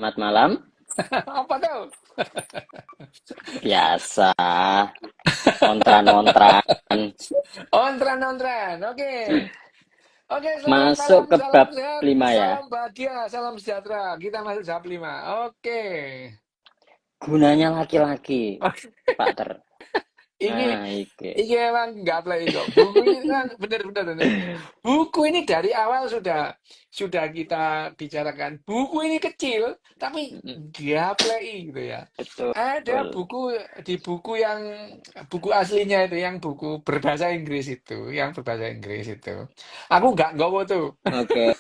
Selamat malam. Apa tuh? Biasa, ontran-ontran. Ontran, ontran. Oke. Oke, selamat Masuk malam. ke Salam bab sehat, 5 ya. salam bahagia, salam sejahtera. Kita masuk bab 5. Oke. Gunanya laki-laki. Pak Ter. Ini Nah, iki. ini emang nggak play kok. Buku ini kan benar-benar ini. Buku ini dari awal sudah kita bicarakan. Buku ini kecil tapi gaplei gitu ya. Betul. Ada buku yang buku aslinya itu yang buku berbahasa Inggris itu, yang berbahasa Inggris itu. Aku nggak nggowo tuh. Oke.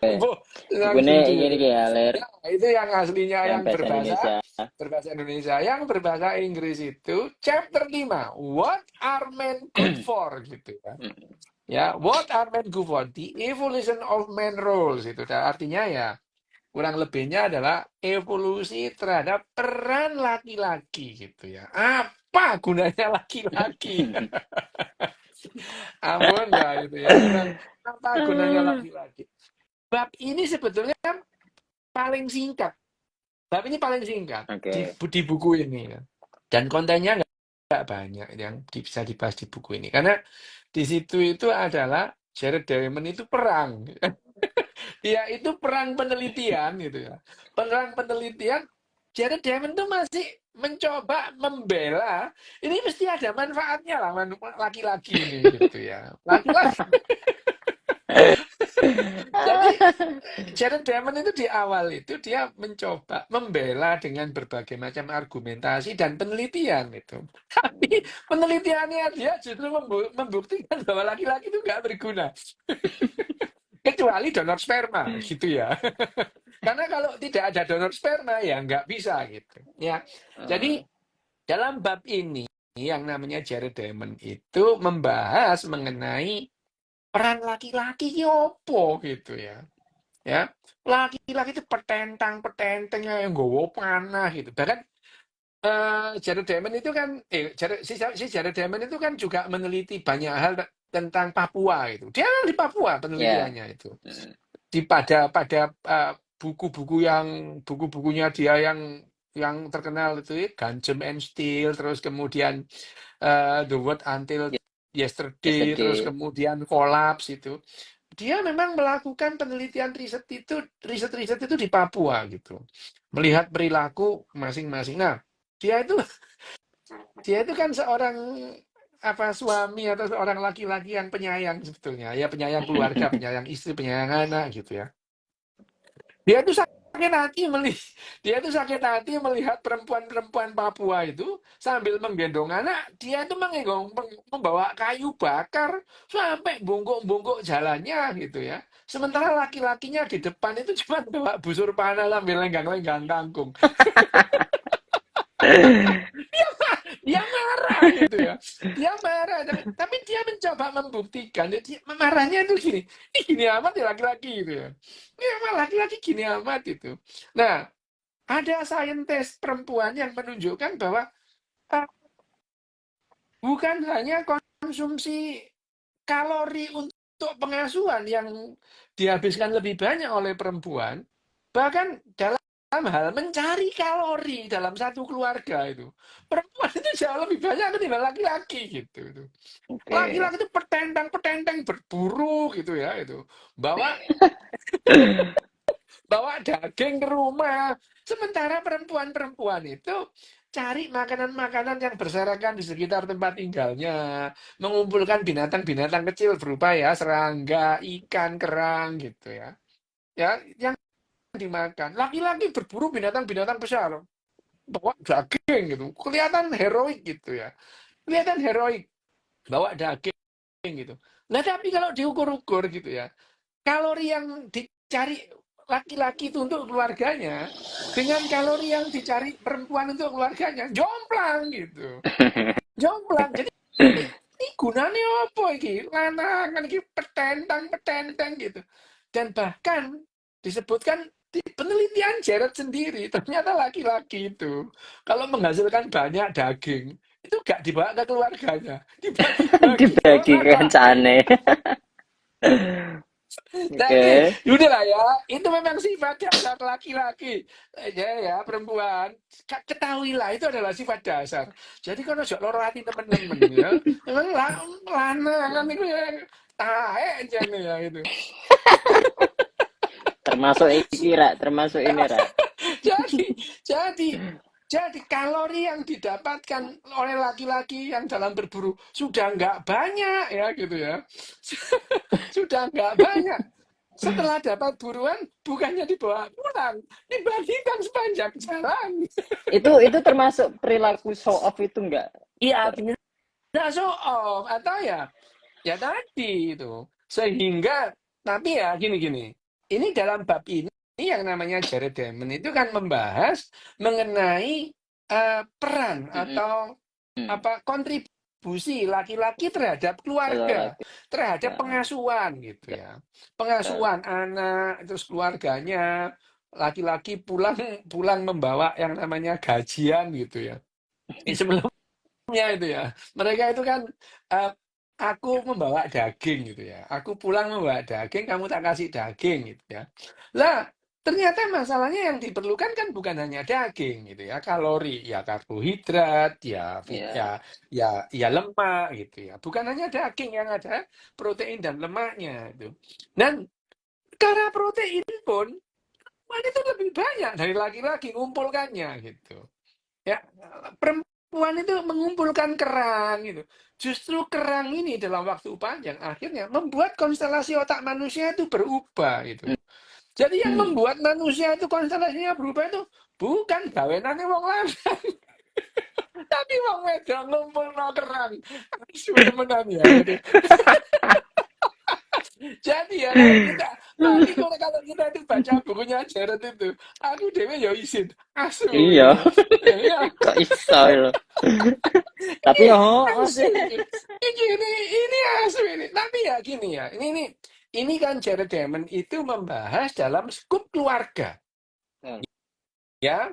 Bu, yang Bukunya gigi ini itu. ya, Ler. Ya, itu yang aslinya Yang yang bahasa berbahasa Indonesia. berbahasa Indonesia. Yang berbahasa Inggris itu chapter 5. What are men good for gitu ya. Ya, what are men good for? The evolution of men roles itu. Artinya ya kurang lebihnya adalah evolusi terhadap peran laki-laki gitu ya. Apa gunanya laki-laki? Ampun lah itu ya. Apa gunanya laki-laki? Bab ini sebetulnya paling singkat. Bab ini paling singkat Oke. di buku ini. Ya. Dan kontennya nggak banyak yang bisa dibahas di buku ini. Karena di situ itu adalah Jared Diamond itu perang. Dia itu perang penelitian gitu ya. Perang penelitian, Jared Diamond tuh masih mencoba membela. Ini mesti ada manfaatnya lah laki-laki ini gitu ya. Laki-laki. Jadi Jared Diamond itu di awal itu dia mencoba membela dengan berbagai macam argumentasi dan penelitian itu. Tapi penelitiannya dia justru membuktikan bahwa laki-laki itu nggak berguna. Kecuali donor sperma gitu ya. Karena kalau tidak ada donor sperma ya nggak bisa gitu. Ya, jadi dalam bab ini yang namanya Jared Diamond itu membahas mengenai peran laki-laki ki opo gitu ya. Ya, laki-laki itu petentang-petentengnya yang gowo panah gitu. Bahkan Jared Diamond itu kan si Jared Diamond itu kan juga meneliti banyak hal tentang Papua itu. Dia kan di Papua Ya. penelitiannya itu. Pada buku-bukunya dia yang terkenal itu ya, Gunjam and Steel, terus kemudian The World Until Yesterday, terus Yesterday. kemudian Collapse itu. Dia memang melakukan penelitian riset-riset itu di Papua gitu. Melihat perilaku masing-masing. Nah, dia itu dia itu kan seorang apa suami atau seorang laki-laki yang penyayang sebetulnya. Ya penyayang keluarga, penyayang istri, penyayang anak gitu ya. Dia itu sakit hati dia itu sakit hati melihat perempuan-perempuan Papua itu sambil menggendong anak, dia itu membawa kayu bakar sampai bongkok-bongkok jalannya gitu ya. Sementara laki-lakinya di depan itu cuma bawa busur panah sambil lenggang-lenggang kangkung. Dia marah gitu ya. Dia marah, tapi dia mencoba membuktikan. Dia marahnya itu gini, gini amat ya laki-laki gitu ya. Ini emang laki-laki gini amat itu. Nah, ada saintis perempuan yang menunjukkan bahwa uh, bukan hanya konsumsi kalori untuk pengasuhan yang dihabiskan lebih banyak oleh perempuan, bahkan dalam hal mencari kalori dalam satu keluarga itu, perempuan itu jauh lebih banyak ketimbang laki-laki gitu. Oke. Laki-laki itu petentang-petentang berburu gitu ya itu, bawa bawa daging ke rumah. Sementara perempuan-perempuan itu cari makanan-makanan yang berserakan di sekitar tempat tinggalnya, mengumpulkan binatang-binatang kecil berupa ya serangga, ikan, kerang gitu ya. Ya, yang dimakan. Laki-laki berburu binatang-binatang besar, bawa daging gitu. Kelihatan heroik gitu ya. Kelihatan heroik bawa daging gitu. Nah, tapi kalau diukur-ukur gitu ya, kalori yang dicari laki-laki itu untuk keluarganya dengan kalori yang dicari perempuan untuk keluarganya jomplang gitu, jomplang. Jadi ini gunanya apa iki lanangan iki petentang gitu. Dan bahkan disebutkan di penelitian Jared sendiri ternyata laki-laki itu kalau menghasilkan banyak daging itu gak dibawa ke keluarganya, dibagi-bagi ke Dibagi orang lain. kancane. Jadi, Oke. udahlah ya, itu memang sifat dasar laki-laki. Ya, perempuan, ketahuilah itu adalah sifat dasar. Jadi kalau ojo loro hati temen-temen ya, memang lanangan itu ya, tahe aja nih ya itu. Termasuk iki, Ra. Termasuk ini, Ra. Jadi, jadi, jadi kalori yang didapatkan oleh laki-laki yang dalam berburu sudah nggak banyak ya gitu ya. Sudah nggak banyak. Setelah dapat buruan, bukannya dibawa pulang, dibagikan sepanjang jalan. Itu termasuk perilaku show off itu enggak, Iya, Ter? tidak show off. Atau ya tadi itu. Sehingga, tapi ya gini-gini. Ini dalam bab ini yang namanya Jared Diamond itu kan membahas mengenai peran Mm-mm. atau apa kontribusi laki-laki terhadap keluarga, Olahraga. terhadap pengasuhan gitu ya. Pengasuhan anak, terus keluarganya, laki-laki pulang pulang membawa yang namanya gajian gitu ya. Sebelumnya itu ya. Mereka itu kan eh, aku membawa daging gitu ya. Aku pulang membawa daging, kamu tak kasih daging gitu ya. Lah, ternyata masalahnya yang diperlukan kan bukan hanya daging gitu ya, kalori, ya karbohidrat, Ya. ya lemak gitu ya. Bukan hanya daging yang ada protein dan lemaknya itu. Dan karena protein pun wanita lebih banyak dari laki-laki ngumpulkannya gitu. Ya, perempuan itu mengumpulkan kerang gitu. Justru kerang ini dalam waktu panjang akhirnya membuat konstelasi otak manusia itu berubah gitu. Jadi yang Hmm. membuat manusia itu konstelasinya berubah itu bukan gawenane wong lanang, tapi wong wedok ngumpulno kerang. Asu temenan ya gitu. Jadi ya kalau kita itu baca bukunya Jared itu, aku dewe ya izin asu Iya. gitu. Ya, Kok iso lho. Tapi oh asu sih. gitu. Ini asu ini. Tapi ya gini ya, ini kan Jared Diamond itu membahas dalam skup keluarga. Hmm. Ya,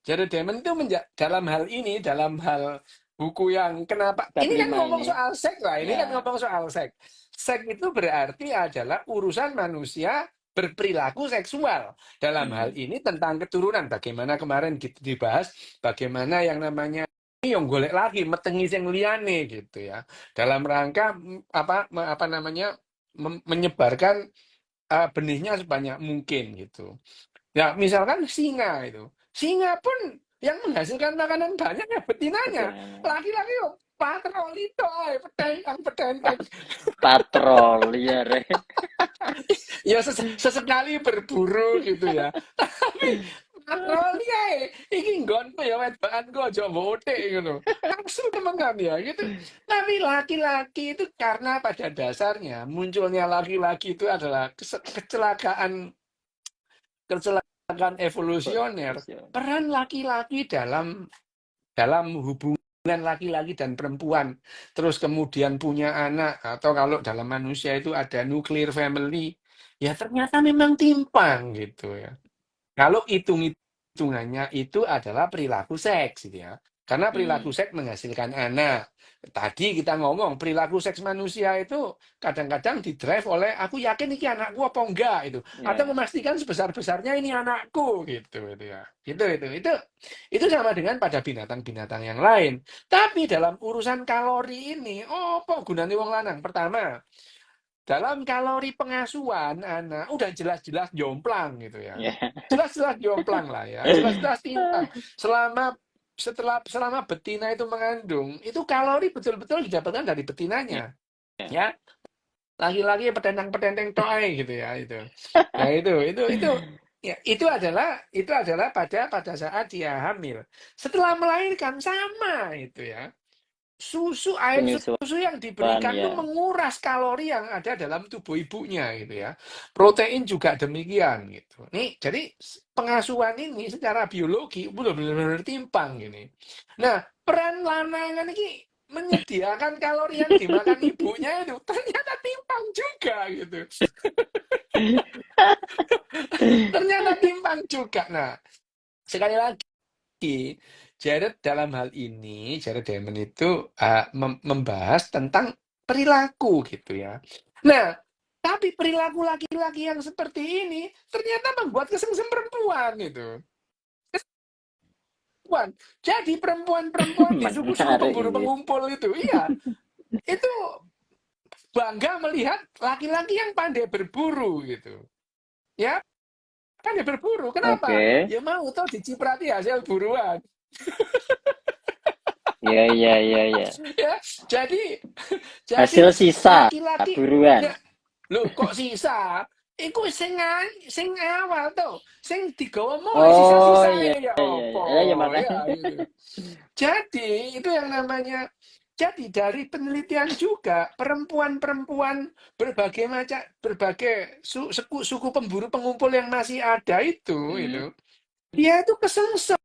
Jared Diamond itu dalam hal ini, dalam hal buku yang kenapa, Bab ini kan 5 ngomong ini. soal seks lah, ini kan Ya. ngomong soal seks. Seks itu berarti adalah urusan manusia berperilaku seksual. Dalam hal Hmm. ini tentang keturunan, bagaimana kemarin kita dibahas, bagaimana yang namanya ini yang golek lagi, metengi yang liane gitu ya. Dalam rangka apa namanya menyebarkan benihnya sebanyak mungkin gitu. Ya, misalkan singa itu. Singa pun yang menghasilkan makanan banyak ya betinanya. Betul. Laki-laki yo patroli toh, petentang-petenteng. Patroli ya, Re. Ya sesekali berburu gitu ya. Tapi patroli ae. Iki nggonku ya wedokanku aja bote ngono. Asu temenan ya gitu. Tapi laki-laki itu karena pada dasarnya munculnya laki-laki itu adalah kecelakaan evolusioner, peran laki-laki dalam hubungan laki-laki dan perempuan, terus kemudian punya anak, atau kalau dalam manusia itu ada nuclear family, ya ternyata memang timpang gitu ya. Kalau hitung-hitungannya itu adalah perilaku seks gitu ya. Karena perilaku Hmm. seks menghasilkan anak. Tadi kita ngomong perilaku seks manusia itu kadang-kadang didrive oleh aku yakin ini anakku apa enggak itu, atau Ya. memastikan sebesar-besarnya ini anakku gitu itu ya. Itu sama dengan pada binatang-binatang yang lain. Tapi dalam urusan kalori ini, oh apa gunanya wong lanang? Pertama, dalam kalori pengasuhan anak udah jelas-jelas jomplang gitu ya. Ya. Jelas-jelas jomplang lah ya. Jelas-jelas timpang. Selama betina itu mengandung, itu kalori betul-betul didapatkan dari Ya. betinanya. Ya, laki-laki petentang-petenteng toai gitu ya itu. Nah, itu adalah pada saat dia hamil. Setelah melahirkan sama itu ya. Air Penyusuan susu yang diberikan itu ya. menguras kalori yang ada dalam tubuh ibunya gitu ya. Protein juga demikian gitu. Nih, jadi pengasuhan ini secara biologi udah benar-benar timpang gini. Nah, peran lanangan ini menyediakan kalori yang dimakan ibunya itu ternyata timpang juga gitu. Ternyata timpang juga. Nah, sekali lagi Jared Diamond itu membahas tentang perilaku gitu ya. Nah, Tapi perilaku laki-laki yang seperti ini ternyata membuat kesengsem perempuan itu. Perempuan. Jadi perempuan-perempuan di suku-suku Menarik pemburu ini. pengumpul itu, iya, itu bangga melihat laki-laki yang pandai berburu gitu. Ya, pandai berburu. Kenapa? Oke. Ya mau tuh diciprati hasil buruan. Iya, iya, iya, iya. Ya, jadi jadi Hasil sisa laki-laki buruan. ya, lho kok sisa? Iku sing awal tuh, sing digawa mulai Oh, sisa-sisa iya, ya iya, apa iya. Ya, ya makanya. gitu. Jadi itu yang namanya jadi dari penelitian juga perempuan-perempuan berbagai suku pemburu pengumpul yang masih ada Hmm. itu dia itu kesengsem.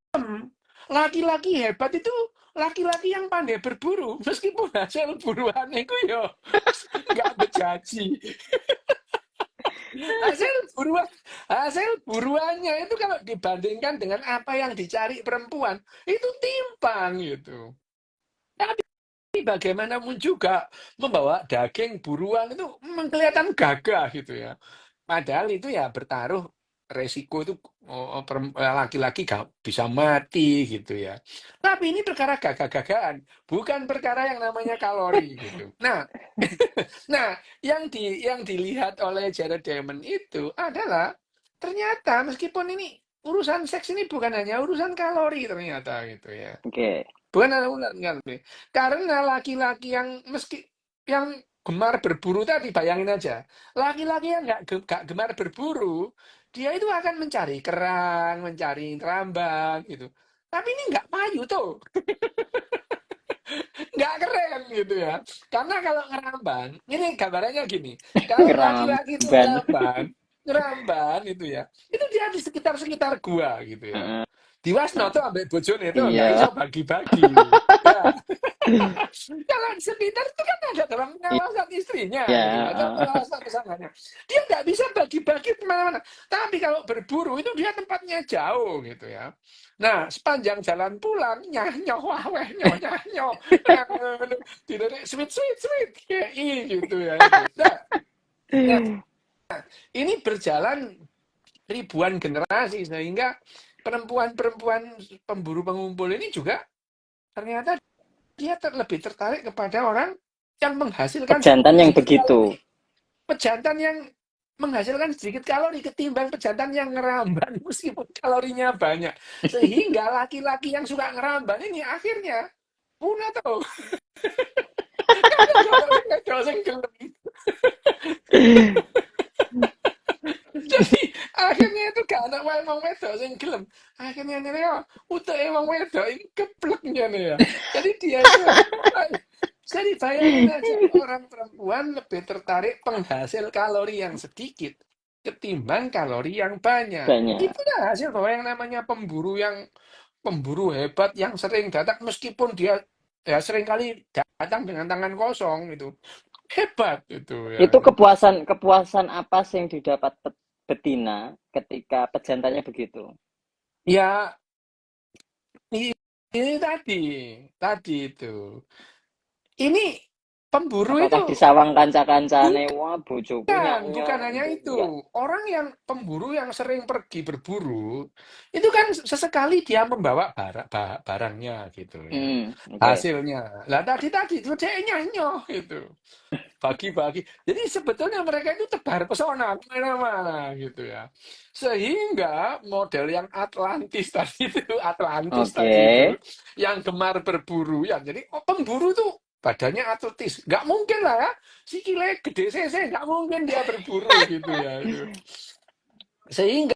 Laki-laki hebat itu laki-laki yang pandai berburu meskipun hasil buruan itu ya nggak bejaji. Hasil buruannya itu kalau dibandingkan dengan apa yang dicari perempuan itu timpang gitu. Tapi bagaimanapun juga membawa daging buruan itu memang kelihatan gagah gitu ya. Padahal itu ya bertaruh resiko itu laki-laki gak bisa mati gitu ya. Tapi ini perkara gagah-gagahan, bukan perkara yang namanya kalori gitu. Nah, nah yang dilihat oleh Jared Diamond itu adalah ternyata meskipun ini urusan seks ini bukan hanya urusan kalori ternyata gitu ya. Oke. Bukan anak ular enggak lebih. Karena laki-laki yang yang gemar berburu tadi bayangin aja. Laki-laki yang nggak gemar berburu, dia itu akan mencari kerang, mencari rambang gitu. Tapi ini nggak payu tuh, nggak keren gitu ya. Karena kalau ngerambang, ini gambarannya gini. Kalau laki-laki itu Ramban. ngerambang itu ya, itu dia di sekitar-sekitar gua gitu ya. Heeh. Di Wasno tuh ambil bojone itu nggak Iya. iso bagi-bagi. Ya, kalau di sekitar itu kan ada dalam pengawasan istrinya Iya. gitu atau pengawasan pasangannya. Dia nggak bisa bagi-bagi kemana-mana. Tapi kalau berburu itu dia tempatnya jauh gitu ya. Nah, sepanjang jalan pulang, nyanyoh, waweh, nyoh, nyanyoh. Tidak sweet, sweet, sweet. Kayak gitu ya itu. Nah, ini berjalan ribuan generasi sehingga perempuan-perempuan pemburu pengumpul ini juga ternyata dia lebih tertarik kepada orang yang menghasilkan Pejantan yang sedikit begitu. kalori. Pejantan yang menghasilkan sedikit kalori ketimbang pejantan yang ngeramban meskipun kalorinya banyak. Sehingga laki-laki yang suka ngeramban ini akhirnya punah tuh. Kadang sing gelem. Jadi akhirnya itu gak ada wong wedok sing gelem. Akhirnya nih ya, utek wong wedok ini kepleknya nih ya. Jadi dia itu jadi bayangin aja orang perempuan lebih tertarik penghasil kalori yang sedikit ketimbang kalori yang banyak. Banyak. Itulah hasil bahwa yang namanya pemburu hebat yang sering datang meskipun dia ya sering kali datang dengan tangan kosong itu hebat itu ya. Itu kepuasan apa sih yang didapat betina ketika pejantannya begitu? Ya ini tadi itu. Ini pemburu itu Apakah disawang kanca-kancane, wah bojoku bukan nyak-nyok hanya gitu, itu. enggak? Orang yang pemburu yang sering pergi berburu, itu kan sesekali dia membawa barangnya gitu ya. Oke. Hasilnya. Lah tadi itu dia nyanyoh itu. Bagi-bagi. Jadi sebetulnya mereka itu tebar pesona kemana-mana gitu ya. Sehingga model yang Atlantis Oke. tadi itu, yang gemar berburu ya. Jadi pemburu tuh badannya atletis. Nggak mungkin lah ya. Sikile gede cc, nggak mungkin dia berburu gitu ya. Itu. Sehingga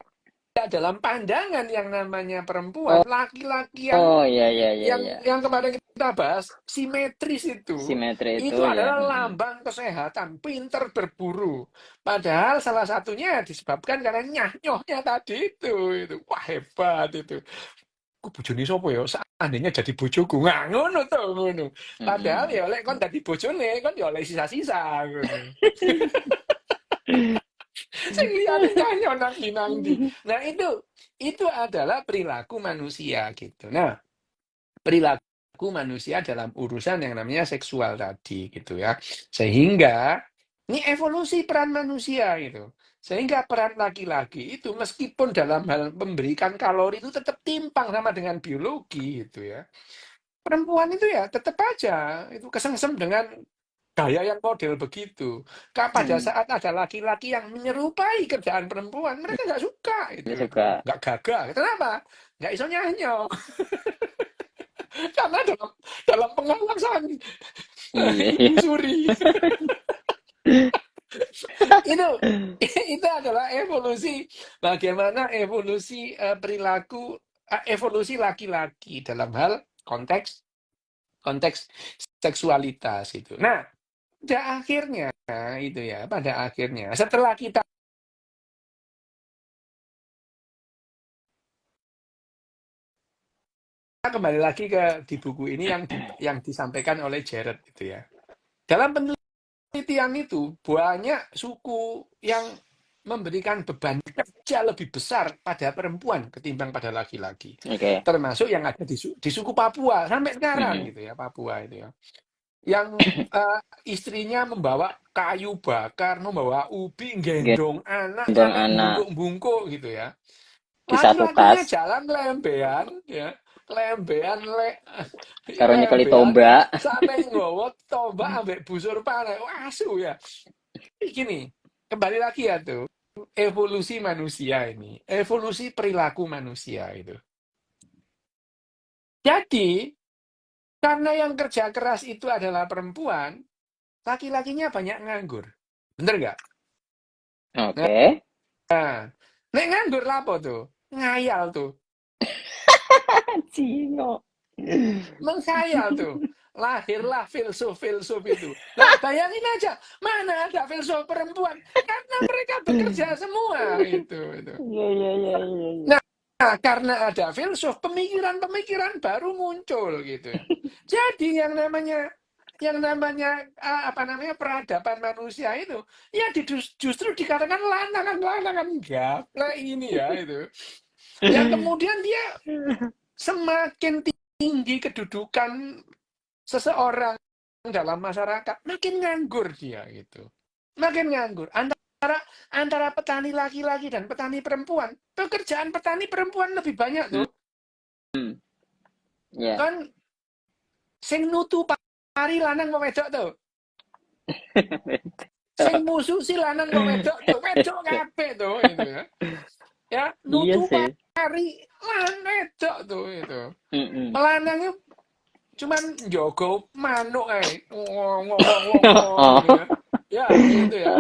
dalam pandangan yang namanya perempuan, Oh, laki-laki oh ya, ya, ya, yang ya. yang kemarin kita bahas simetris Simetri itu itu ya. adalah lambang kesehatan, pinter berburu. Padahal salah satunya disebabkan karena nyah-nyohnya tadi itu wah hebat itu. Ku bojone sapa ya? Seandainya jadi bojoku. Nah, ngono to, ngono. Padahal Mm-mm. ya lek kon dadi bojone, kon ya oleh sisa-sisa ngono. Sing liyane nyanyo nang ndi nang ndi. Nah, itu adalah perilaku manusia gitu. Nah, perilaku manusia dalam urusan yang namanya seksual tadi gitu ya. Sehingga Ini evolusi peran manusia itu. Sehingga peran laki-laki itu meskipun dalam hal memberikan kalori itu tetap timpang sama dengan biologi gitu ya. Perempuan itu ya tetap aja itu kesengsem dengan gaya yang model begitu. Pada Hmm, saat ada laki-laki yang menyerupai kerjaan perempuan, mereka nggak suka nggak itu, suka. nggak gagah. Kenapa? Nggak iso nyanyo. Karena dalam pengawasan Iya, Ibu iya. Suri itu itu adalah evolusi bagaimana evolusi perilaku evolusi laki-laki dalam hal konteks konteks seksualitas itu. Nah, pada akhirnya itu ya, pada akhirnya setelah kita kembali lagi ke di buku ini yang disampaikan oleh Jared itu ya. Dalam penelitian itu banyak suku yang memberikan beban kerja lebih besar pada perempuan ketimbang pada laki-laki. Oke. Termasuk yang ada di suku Papua sampai sekarang Mm-mm. gitu ya, Papua itu ya. Yang istrinya membawa kayu bakar, membawa ubi, gendong anak Gendong sampai anak bungkuk-bungkuk gitu ya. di satu Laki-lakinya tas, jalan lembean ya, lembean karo nyekeli lembean tombak. sampai nggawa tombak ambek busur panah. Wah, asu ya. Gini, kembali lagi ya tuh, evolusi manusia ini, evolusi perilaku manusia itu. Jadi, karena yang kerja keras itu adalah perempuan, laki-lakinya banyak nganggur. Bener nggak? Oke. Nah, nek nganggur lapo tuh? Ngayal tuh. Cino. Menghayal tuh. Lahirlah filsuf-filsuf itu. Lah, bayangin aja, mana ada filsuf perempuan? Karena mereka bekerja semua itu. Iya, iya, iya, iya, iya. Nah, karena ada filsuf, pemikiran-pemikiran baru muncul gitu ya. Jadi yang namanya apa namanya peradaban manusia itu ya justru dikatakan lanangan-lanangan gaplek ini ya itu. Yang kemudian dia semakin tinggi kedudukan seseorang dalam masyarakat, makin nganggur dia gitu. Makin nganggur. Antara petani laki-laki dan petani perempuan, pekerjaan petani perempuan lebih banyak tuh. Hmm, ya. Kan sing nutu pari lanang mau wedok tuh. Sing musuh si lanang mau wedok tuh. Wedok kabeh tuh itu ya. Ya, Iya nutu sih. pari lanang wedok tuh itu. Mm-mm. Lanangnya cuman jogo manuk ae. Wong wong wong wong wong gitu Oh. ya. Ya, itu ya.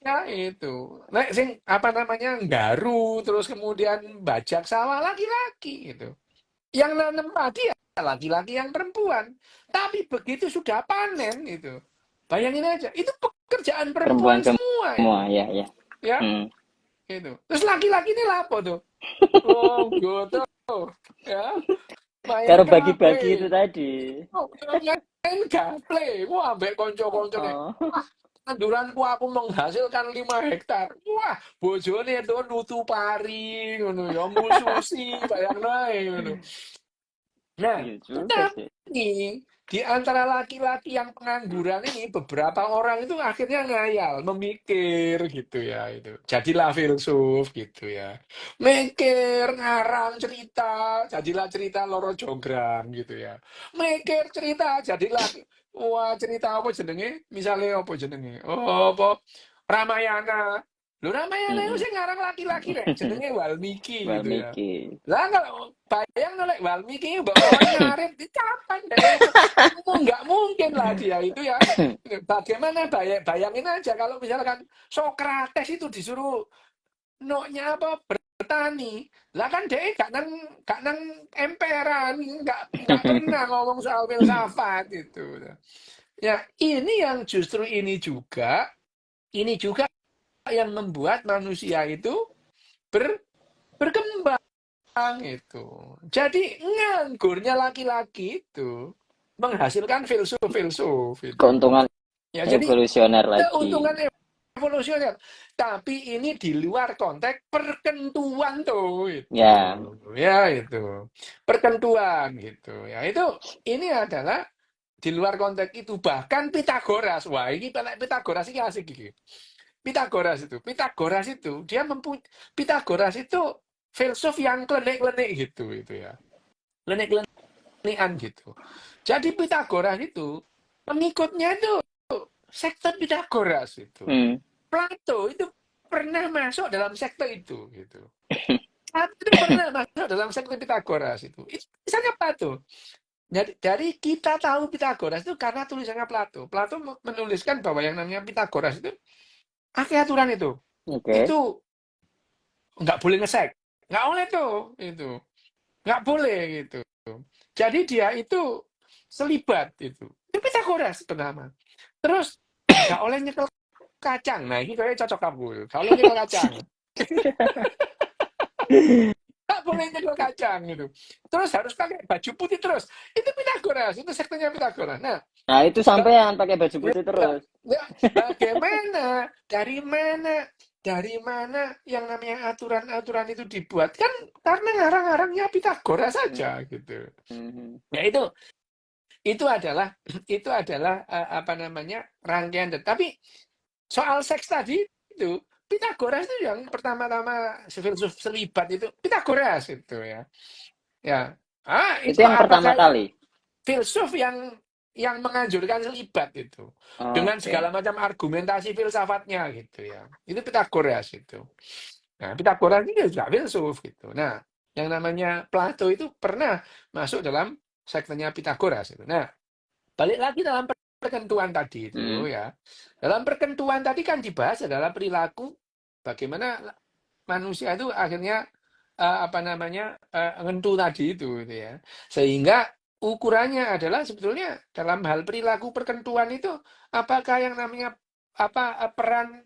Ya itu. Nek sing apa namanya nggaru terus kemudian bajak sawah laki-laki gitu. Yang nanam padi ya laki-laki yang perempuan. Tapi begitu sudah panen itu. Bayangin aja, itu pekerjaan Perempuan perempuan semua semua, itu. ya, ya. Ya, Hmm. itu. Terus laki-laki ini lapo tuh? Oh, gitu. Ya, main Karo bagi-bagi itu gaple. tadi. Oh, main gaple. Wah, ambek konco-konco nih. Oh. Tanduranku aku menghasilkan 5 hektar. Wah, bojone itu nutu pari, ngono ya, mususi, bayang nae, ngono. Nah, Iya juga sih. tetapi di antara laki-laki yang pengangguran ini beberapa orang itu akhirnya ngayal, memikir gitu ya itu. Jadilah filsuf gitu ya. Mikir, ngarang cerita, jadilah cerita Loro Jonggrang gitu ya. Mikir cerita, jadilah wah cerita apa jenenge? Misalnya apa jenenge? Oh, apa Ramayana. Lho Ramayana itu Mm-mm. sing ngarang laki-laki rek, jenenge Walmiki gitu ya. Walmiki. Lah kalau bayang nolak Walmiki mbak Roy ngarit di kapan deh nggak mungkin lah dia itu ya. Bagaimana bayangin aja kalau misalkan Sokrates itu disuruh noknya apa bertani, lah kan dia gak nang emperan, nggak pernah ngomong soal filsafat itu. Ya ini yang justru ini juga yang membuat manusia itu ber, berkembang. Itu. Jadi nganggurnya laki-laki itu menghasilkan filsuf-filsuf itu. Keuntungan Ya, jadi evolusioner lagi. keuntungan evolusioner. Tapi ini di luar konteks perkentuan tuh itu. Ya. Ya itu. Perkentuan gitu. Ya itu ini adalah di luar konteks itu. Bahkan Pitagoras, wah ini Pitagoras ini asik gitu. Pitagoras itu dia Pitagoras itu filsuf yang klenik-klenik gitu itu ya. Klenik-klenikan gitu. Jadi Pitagoras itu pengikutnya itu sekte Pitagoras itu. Hmm. Plato itu pernah masuk dalam sekte itu gitu. Plato itu pernah masuk dalam sekte Pitagoras itu. Itu misalnya Plato. Jadi kita tahu Pitagoras itu karena tulisannya Plato. Plato menuliskan bahwa yang namanya Pitagoras itu aturan itu. Oke. Itu nggak boleh ngesek. Nggak boleh tuh. Itu. Nggak boleh gitu. Jadi dia itu selibat itu. Itu Pitagoras pertama. Terus nggak boleh nyekel kacang. Nah ini kayaknya cocok kamu. Nggak boleh nyekel kacang. Nggak boleh nyekel kacang gitu. Terus harus pakai baju putih terus. Itu Pitagoras. Itu sektenya Pitagoras. Nah, Nah, itu sampean pakai baju ya, putih terus. ya, bagaimana? Dari mana yang namanya aturan-aturan itu dibuat? Kan karena ngarang-ngarangnya Pitagoras saja gitu. Hmm. Ya itu adalah apa namanya rangkaian. Tapi soal seks tadi itu Pitagoras itu yang pertama-tama filsuf selibat itu Pitagoras itu ya. Ya. Itu Itu yang pertama apakah itu kali. filsuf yang menganjurkan selibat itu dengan segala Oke. macam argumentasi filsafatnya gitu ya. Itu Pitagoras itu. Nah, Pitagoras ini juga filsuf gitu. Nah, yang namanya Plato itu pernah masuk dalam sektenya Pitagoras itu. Nah, balik lagi dalam perkentuan tadi Hmm. itu ya. Dalam perkentuan tadi kan dibahas adalah perilaku bagaimana manusia itu akhirnya apa namanya ngentu tadi itu gitu ya. Sehingga ukurannya adalah sebetulnya dalam hal perilaku perkentuan itu apakah yang namanya apa peran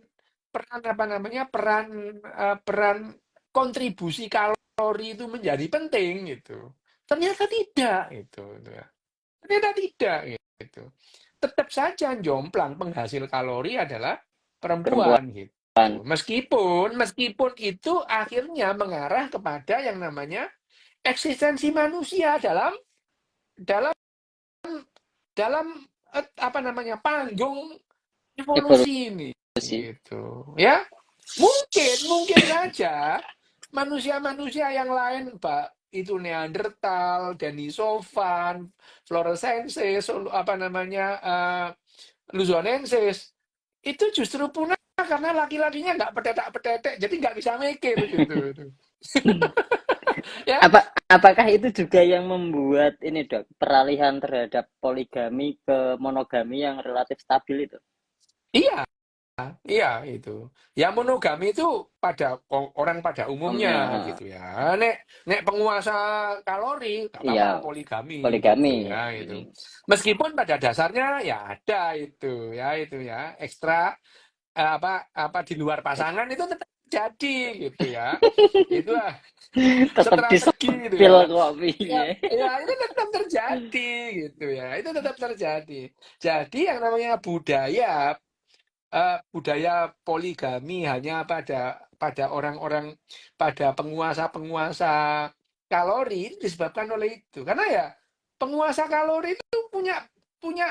peran apa namanya peran kontribusi kalori itu menjadi penting gitu. Ternyata tidak gitu ya. Ternyata tidak gitu. Tetap saja jomplang penghasil kalori adalah Perempuan. perempuan gitu. Meskipun itu akhirnya mengarah kepada yang namanya eksistensi manusia dalam dalam apa namanya panggung evolusi ini Evolusi. gitu ya. Mungkin saja manusia-manusia yang lain, Pak, itu Neanderthal, Denisovan, Floresensis, apa namanya, Luzonensis, itu justru punah karena laki-lakinya nggak petetek-petetek, jadi nggak bisa mikir gitu. Ya, Apakah itu juga yang membuat ini, Dok, peralihan terhadap poligami ke monogami yang relatif stabil itu? iya, iya itu. Ya monogami itu pada orang pada umumnya Omnya, gitu ya. Nek nek penguasa kalori nggak apa-apa iya, poligami gitu poligami. ya itu. Hmm. Meskipun pada dasarnya ya ada itu ya ekstra apa apa di luar pasangan itu tetap jadi gitu ya. Itu Tetap strategi gitu disepil ya. Ya, kopinya. ya itu tetap terjadi gitu ya. Itu tetap terjadi. Jadi yang namanya budaya poligami hanya pada orang-orang pada penguasa-penguasa kalori itu disebabkan oleh itu. Karena ya penguasa kalori itu punya punya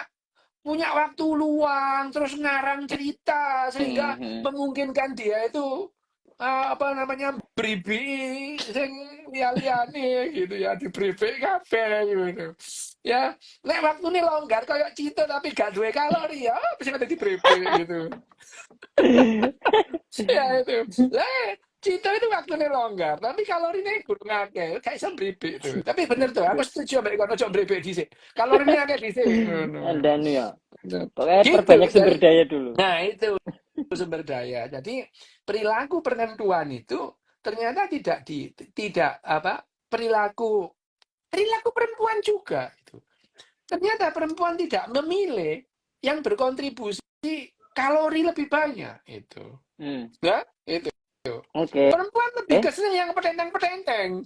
punya waktu luang terus ngarang cerita sehingga Hmm. memungkinkan dia itu apa namanya bribi sing liya-liyane gitu ya di bribi kabeh gitu. Ya, nek waktu ini longgar kayak Cito tapi gak duwe kalori ya bisa ada di bribi gitu. Ya itu. Lah, Cito itu waktunya longgar, tapi kalorinya kurang akeh, kayak iso bribik tuh. Tapi bener tuh, aku setuju ambek kono ojo bribik dhisik. Kalorinya akeh dhisik ngono. Dan ya, Nah, pokoknya gitu. perbanyak sumber daya dulu. Nah, itu sumber daya. Jadi perilaku penentuan itu ternyata tidak apa perilaku perilaku perempuan juga itu. Ternyata perempuan tidak memilih yang berkontribusi kalori lebih banyak itu. Hmm. Ya, itu. Oke. Perempuan lebih Eh, kesel yang petenteng-petenteng.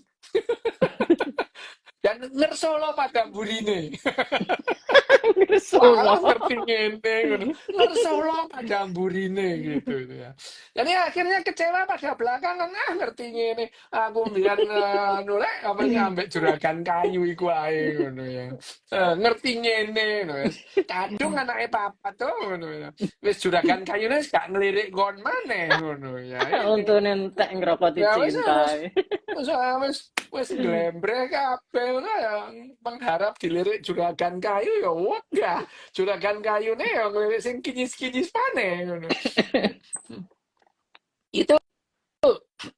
dan ngersolo pada burine. Ngersula. Walah ngerti ngene ngono. Ngersolo pada burine gitu itu ya. Jadi akhirnya kecewa pada belakangan ngerti ngene. Aku mbiyen nolek apa ngambek juragan kayu iku ae ngono ya. Ngerti ngene ngono wis. Kadung anake papa tuh ngono ya. Wis juragan kayune wis gak ngelirik kon maneh ngono ya. Ini. Untune entek ngrokoti Ya wis cinta. wis wis wis wis glembreh kabeh ngono ya mengharap dilirik juragan kayu ya wegah. Juragan kayune ya ngelirik sing kinyis-kinyis maneh ngono. Itu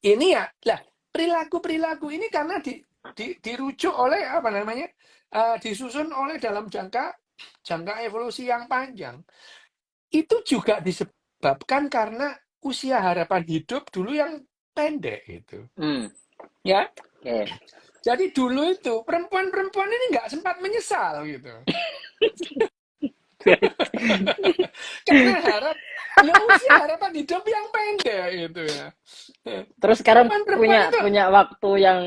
ini ya. Lah, perilaku-perilaku ini karena dirujuk oleh apa namanya? Disusun oleh dalam jangka evolusi yang panjang. Itu juga disebabkan karena usia harapan hidup dulu yang pendek itu. Ya. Oke. Jadi dulu itu perempuan-perempuan ini nggak sempat menyesal gitu. Karena usia harapan hidup yang pendek gitu ya. Terus sekarang Perempuan-perempuan itu punya waktu yang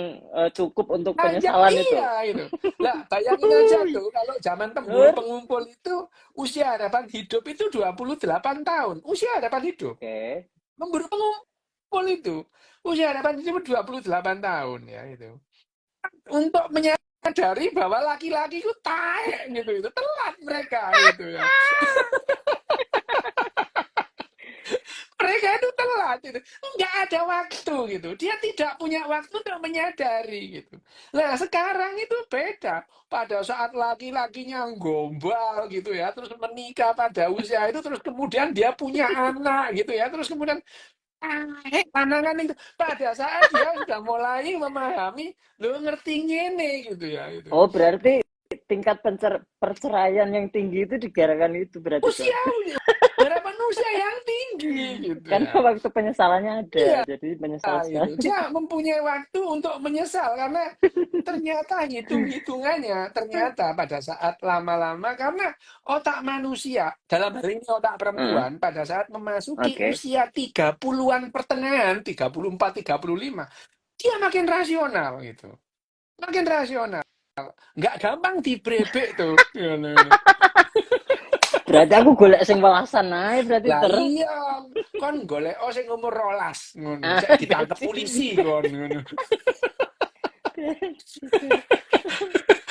cukup untuk panjang penyesalan itu. iya gitu. Lah bayangin aja tuh kalau zaman pemburu Nur. pengumpul itu usia harapan hidup itu 28 tahun. Usia harapan hidup. Oke. Pemburu pengumpul itu usia harapan hidup 28 tahun ya itu. Untuk menyadari bahwa laki-laki itu taek gitu itu telat mereka gitu ya. Mereka itu telat itu. Nggak ada waktu gitu. Dia tidak punya waktu untuk menyadari gitu. Nah sekarang itu beda. Pada saat laki-lakinya gombal gitu ya. Terus menikah pada usia itu. Terus kemudian dia punya anak gitu ya. Terus kemudian pandangan itu. Pada saat dia sudah mulai memahami. Lu ngerti ngene gitu ya. Gitu. Oh, berarti tingkat perceraian yang tinggi itu dikarenakan itu berarti, Dok. Usia harapan usia yang tinggi gitu Karena ya. waktu penyesalannya ada, Iya. jadi menyesal Gitu. sekali. Dia mempunyai waktu untuk menyesal karena ternyata hitung-hitungannya ternyata pada saat lama-lama karena otak manusia dalam hal ini otak Heeh. perempuan pada saat memasuki Oke. usia 30-an pertengahan 34 35 dia makin rasional gitu. Makin rasional. Nggak gampang dibrebek tuh. Berarti aku golek sing welasan ae berarti Lah ter. iya, kon golek sing umur 12 ngono, Ah, sik ditangkep polisi kon ngono.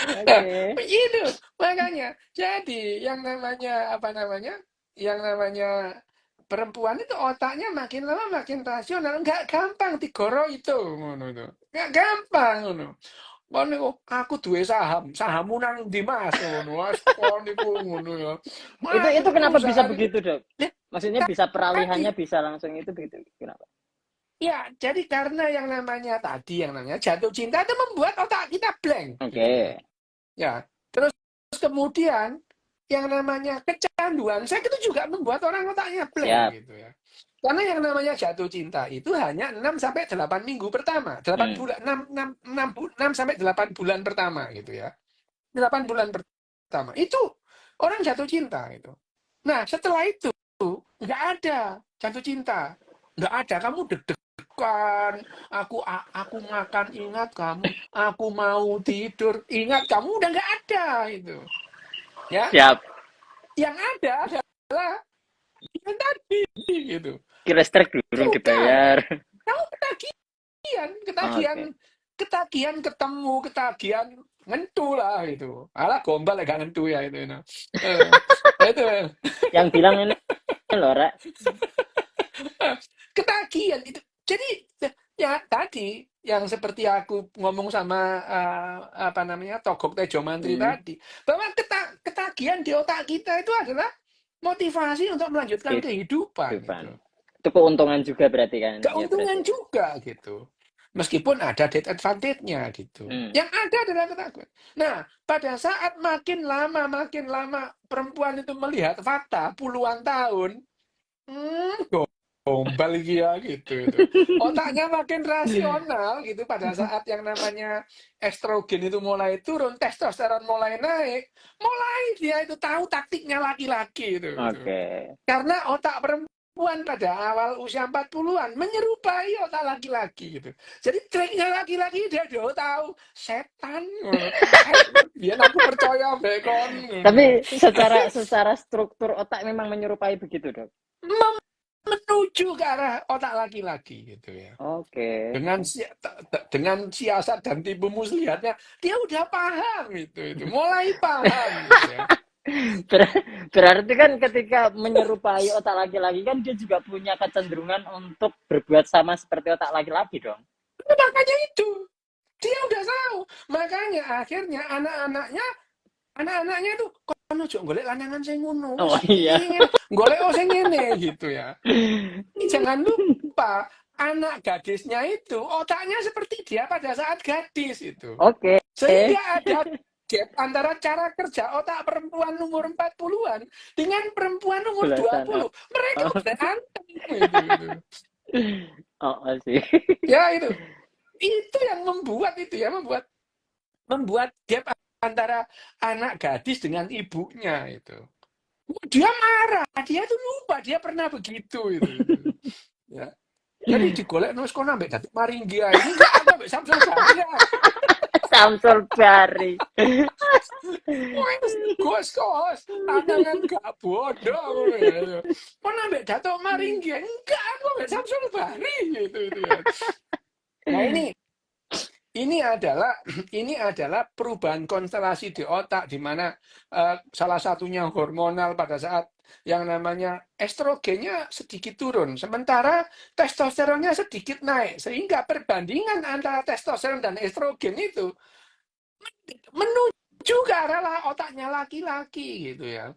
Nah, Oke. begitu makanya. Jadi yang namanya apa namanya? Yang namanya perempuan itu otaknya makin lama makin rasional, nggak gampang digoro itu ngono itu. Nggak gampang ngono. Kon niku aku duwe saham, sahammu nang ndi Mas ngono. Wes kon niku ngono ya. Mas Itu itu kenapa bisa perusahaan itu begitu, Dok? ya, Maksudnya bisa tadi peralihannya bisa langsung itu begitu. Kenapa? ya, jadi karena yang namanya jatuh cinta itu membuat otak kita blank gitu ya. Oke. Ya, terus kemudian yang namanya kecanduan seks itu juga membuat orang otaknya blank Siap. gitu ya. Karena yang namanya jatuh cinta itu hanya 6 sampai 8 minggu pertama, 8 Hmm. bulan 6 sampai 8 bulan pertama gitu ya. 8 bulan pertama. Itu orang jatuh cinta itu. Nah, setelah itu nggak ada jatuh cinta. Nggak ada, kamu deg-degan. Aku makan, ingat kamu. Aku mau tidur, ingat kamu. Udah nggak ada itu. Ya, Siap. yang ada adalah yang tadi gitu. Listrik durung Sudah, dibayar. kamu ketagihan, ketagihan, Oke. ketagihan ketemu, ketagihan ngentu lah itu. Alah gombal ya gak ngentu ya itu. Nah. Itu Yang bilang ini loh, Rek. ketagihan itu. Jadi ya tadi yang seperti aku ngomong sama apa namanya Togok Tejo Mantri Hmm. tadi bahwa ketagihan di otak kita itu adalah motivasi untuk melanjutkan kehidupan Kehidupan. itu. Itu keuntungan juga berarti kan? Ya Keuntungan berarti. juga gitu. Meskipun ada disadvantage-nya gitu. Hmm. Yang ada adalah ketakutan. Nah, pada saat makin lama perempuan itu melihat fakta puluhan tahun, gombal iki ya gitu itu. Otaknya makin rasional gitu pada saat yang namanya estrogen itu mulai turun, testosteron mulai naik, mulai dia itu tahu taktiknya laki-laki itu. Oke. Karena otak perempuan perempuan pada awal usia 40-an menyerupai otak laki-laki gitu. Jadi treknya laki-laki dia tahu setan ngono. Biar aku percaya bekon ngono ya. Tapi secara struktur otak memang menyerupai begitu, Dok. Menuju ke arah otak laki-laki gitu ya. Oke. Dengan siasat dan tipu muslihatnya dia udah paham itu mulai paham gitu ya. Berarti kan ketika menyerupai otak laki-laki kan dia juga punya kecenderungan untuk berbuat sama seperti otak laki-laki dong. Makanya itu dia udah tahu, makanya akhirnya anak-anaknya itu kono ojo golek lanangan sing ngono Oh wis iya. golek sing ngene gitu ya. Jangan lupa anak gadisnya itu otaknya seperti dia pada saat gadis itu. Oke. Sehingga ada gap antara cara kerja otak perempuan umur 40-an dengan perempuan umur Belasan. 20. Mereka Oh, udah anteng gitu. oh, sih. Ya itu. Itu yang membuat itu ya, membuat gap antara anak gadis dengan ibunya itu. Dia marah, dia tuh lupa dia pernah begitu itu. Ya. Jadi digolek nus kono ambek Datuk Maringgi ini enggak aku ambek Samsul Bahria. Samsul Bari. Wes, Gus, anangan gak bodoh ya. Kono ambek Datuk Maringgi enggak aku ambek Samsul Bahri gitu itu ya. Nah ini adalah ini adalah perubahan konstelasi di otak di mana salah satunya hormonal pada saat yang namanya estrogennya sedikit turun, sementara testosteronnya sedikit naik, sehingga perbandingan antara testosteron dan estrogen itu menuju ke arah otaknya laki-laki gitu ya.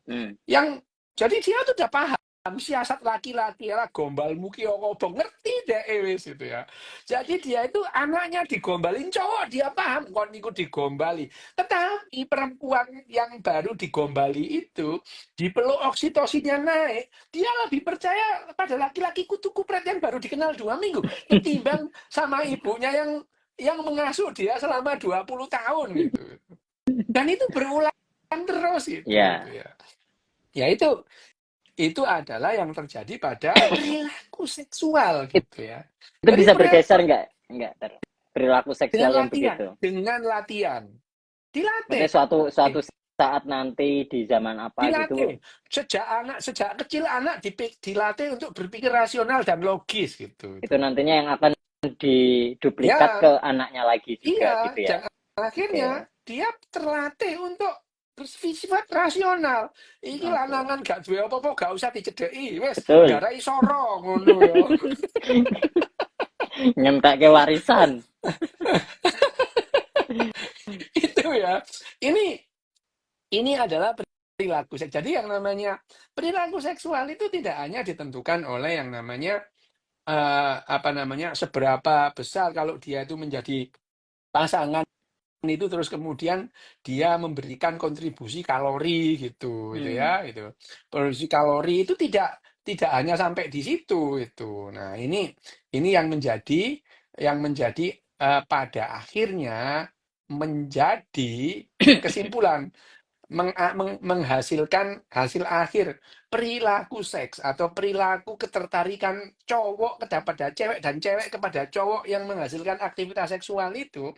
Yang jadi dia tuh udah paham siasat laki-laki lah gombal muki okobong ngerti deh wis itu ya. Jadi dia itu anaknya digombalin cowok dia paham kon niku digombali. Tetapi perempuan yang baru digombali itu dipeluk oksitosinnya naik, dia lebih percaya pada laki-laki kutu kupret yang baru dikenal 2 minggu ketimbang sama ibunya yang mengasuh dia selama 20 tahun gitu. Dan itu berulang terus Ya, gitu ya. Ya itu adalah yang terjadi pada perilaku seksual gitu ya. itu Jadi bisa bergeser nggak? Nggak, perilaku seksual yang begitu. dengan latihan, Maksudnya dilatih, suatu saat nanti di zaman apa gitu. dilatih. Sejak kecil anak dilatih untuk berpikir rasional dan logis gitu. Itu nantinya yang akan diduplikat Ya, ke anaknya lagi juga iya. gitu ya. Dan akhirnya Oke, dia terlatih untuk bersifat rasional. Iki oke. lanangan gak duwe apa-apa gak usah dicedeki. Wes, Betul. garai soro ngono ya. Nyempak ke warisan. Itu ya. Ini adalah perilaku seks. Jadi yang namanya perilaku seksual itu tidak hanya ditentukan oleh yang namanya seberapa besar kalau dia itu menjadi pasangan itu terus kemudian dia memberikan kontribusi kalori gitu itu Hmm. ya itu kontribusi kalori itu tidak hanya sampai di situ itu. Nah ini yang menjadi pada akhirnya menjadi kesimpulan menghasilkan hasil akhir perilaku seks atau perilaku ketertarikan cowok kepada cewek dan cewek kepada cowok yang menghasilkan aktivitas seksual itu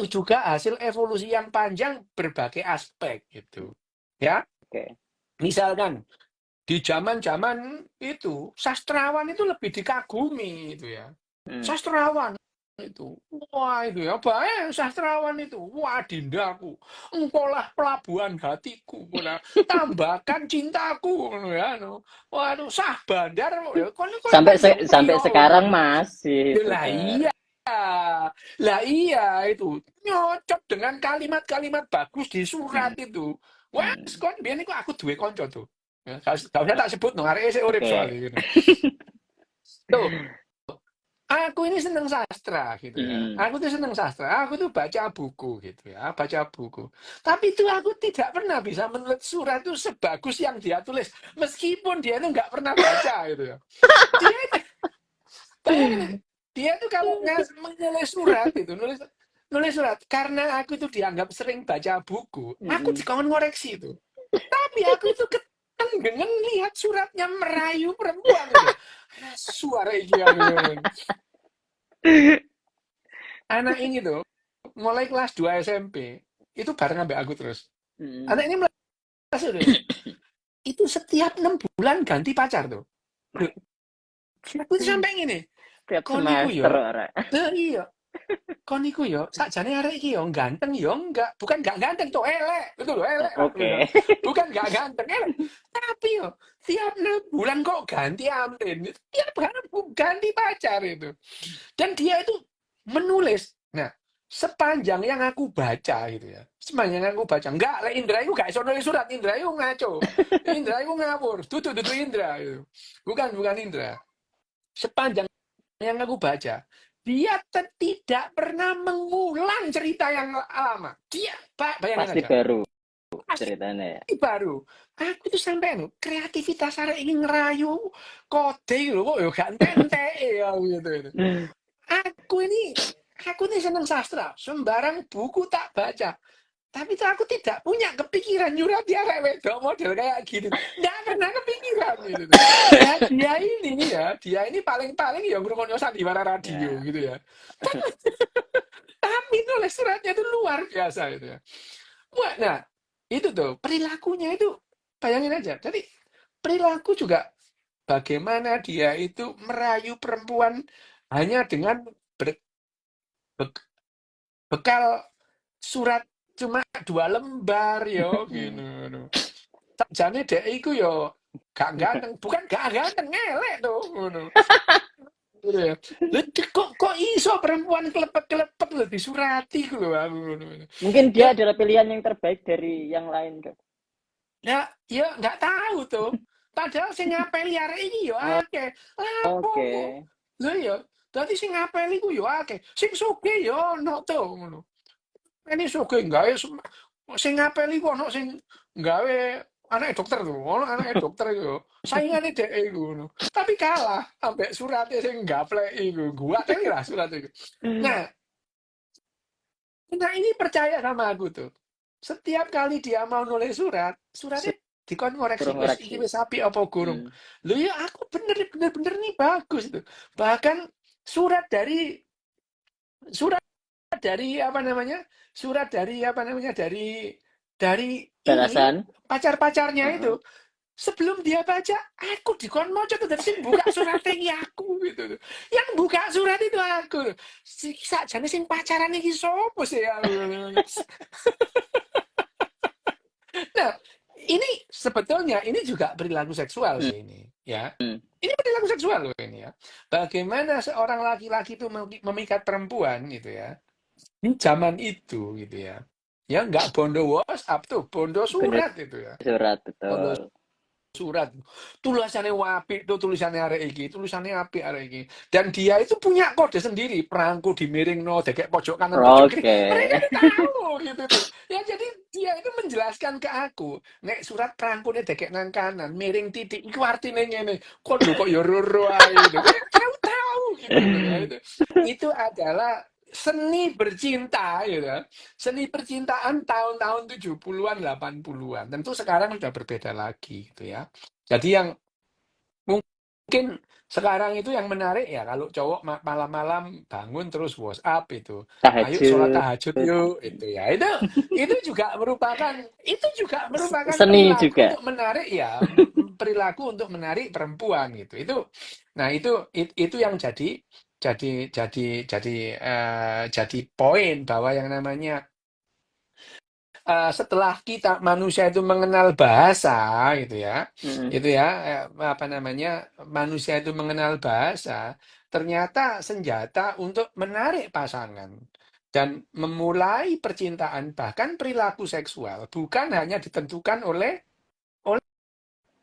juga hasil evolusi yang panjang berbagai aspek gitu ya. Oke. Misalkan di zaman-zaman itu sastrawan itu lebih dikagumi itu ya. Hmm. Sastrawan itu. Wah itu ya, baik sastrawan itu. Wah dindaku. Engkaulah pelabuhan hatiku. Nah, tambahkan cintaku. Ya, no. Waduh, sah bandar. Ya, kon Tanjung Sampai Priok. sekarang masih itu, Lah Dar. iya. Lah iya itu. Nyocok dengan kalimat-kalimat bagus di surat Hmm. itu. Wah, Hmm. kon biar niku aku duwe konco tuh. Ya, gak usah tak sebut no, arek isih urip Oke. soalnya gitu. Tuh, aku ini seneng sastra gitu ya. Hmm. Aku tuh seneng sastra. Aku tuh baca buku gitu ya, baca buku. Tapi itu aku tidak pernah bisa menulis surat itu sebagus yang dia tulis, meskipun dia itu nggak pernah baca gitu ya. Dia itu, bayangin nih, dia tuh kalau menulis surat itu, nulis surat karena aku itu dianggap sering baca buku. Aku Hmm. dikon ngoreksi itu. Tapi aku itu dengan lihat suratnya merayu perempuan itu. Suara iki aku. Anak ini tuh mulai kelas 2 SMP itu bareng sampai aku terus. Hmm. Anak ini merasa terus. Itu setiap 6 bulan ganti pacar tuh. Loh, aku itu sampai gini. Tiap Koniku semester yo. ora. Iya. Koniku yo. Sakjane arek iki yo ganteng yo enggak. Bukan enggak ganteng tuh elek. Betul loh elek Pak. Oke. Bukan enggak ganteng elek. Tapi yo tiap 6 bulan kok ganti amrin. Tiap bulan ganti pacar itu. Dan dia itu menulis. Nah, sepanjang yang aku baca gitu ya. Sepanjang yang aku baca. Enggak, lah Indra itu gak iso nulis surat. Indra itu ngaco. Indra itu ngawur. Tutu Indra itu. Bukan Indra. Sepanjang yang aku baca, dia tidak pernah mengulang cerita yang lama. Dia, Pak, bayangin Pasti aja. baru Pasti ceritanya ya. baru. Aku itu sampai kreativitas arek ini ngerayu kode lho kok yo gak entek ya gitu. Aku ini seneng sastra, sembarang buku tak baca. Tapi tuh aku tidak punya kepikiran nyurati arek wedok model kayak gitu. Nggak pernah kepikiran gitu. Nah, dia ini paling-paling ya ngrungokno sandiwara radio Ya. gitu ya. Tapi nulis suratnya itu luar biasa itu ya. Wah, nah, itu tuh perilakunya itu bayangin aja. Jadi perilaku juga bagaimana dia itu merayu perempuan hanya dengan be- bekal surat cuma 2 lembar yo Hmm. gitu. Sakjane dhek iku yo gak ganteng, bukan gak ganteng elek tuh ngono. Gitu ya. Lha kok iso perempuan klepek-klepek lho disurati ku lho aku ngono. Mungkin Ya, dia adalah pilihan yang terbaik dari yang lain kan. ya nggak tahu tuh. Padahal sing ngapeli arek iki yo akeh. Lapo Oke. kok? Lha ya, dadi sing ngapeli ku yo akeh. Sing sugih yo ono to ngono. Ini sugih gawe sing ngapeli ku ono sing gawe anake dokter tuh, ono anake dokter iku. Saingane dhek iku ngono. Tapi kalah ambek surate sing gaplek iku. Gua teli lah surat iku. Nah, ini percaya sama aku tuh. Setiap kali dia mau nulis surat, suratnya dikon Suruh ngoreksi, wis iki ngoreksi. wis apik apa gurung. Hmm. Lho ya aku bener nih bagus tuh. Bahkan surat dari surat dari apa namanya? Surat dari apa namanya? Dari ini Balasan. pacar-pacarnya itu Heeh. sebelum dia baca, aku dikon maca tuh sing buka surat iki aku gitu. Yang buka surat itu aku. Sakjane sing pacaran iki sopo sih aku. Nah, ini sebetulnya ini juga perilaku seksual Hmm. sih ini, ya. Hmm. Ini perilaku seksual loh ini ya. Bagaimana seorang laki-laki itu memikat perempuan gitu ya. Di zaman itu gitu ya. Ya nggak bondo WhatsApp tuh, bondo Bener surat itu ya. surat Bondo betul. surat. Tulisannya wapi tuh tulisannya arek iki, tulisannya api arek iki. Dan dia itu punya kode sendiri, perangku dimiringno dekek pojok kanan pojok kiri. Oke. Mereka itu tahu gitu tuh. Ya jadi dia itu menjelaskan ke aku, nek surat perangkune dekek nang kanan, miring titik iku artine ngene. Kok lho kok yo roro ae gitu. Kayak tahu gitu loh ya itu. Itu adalah seni bercinta gitu. Seni percintaan tahun-tahun 70-an 80-an. Tentu sekarang sudah berbeda lagi gitu ya. Jadi yang mungkin sekarang itu yang menarik ya kalau cowok malam-malam bangun terus WhatsApp itu. Ayo sholat Tahajud. tahajud yuk itu ya. Itu juga merupakan Seni perilaku juga. untuk menarik ya, perilaku untuk menarik perempuan gitu. Itu yang jadi poin bahwa yang namanya setelah kita manusia itu mengenal bahasa gitu ya, Hmm. apa namanya manusia itu mengenal bahasa, ternyata senjata untuk menarik pasangan dan memulai percintaan bahkan perilaku seksual bukan hanya ditentukan oleh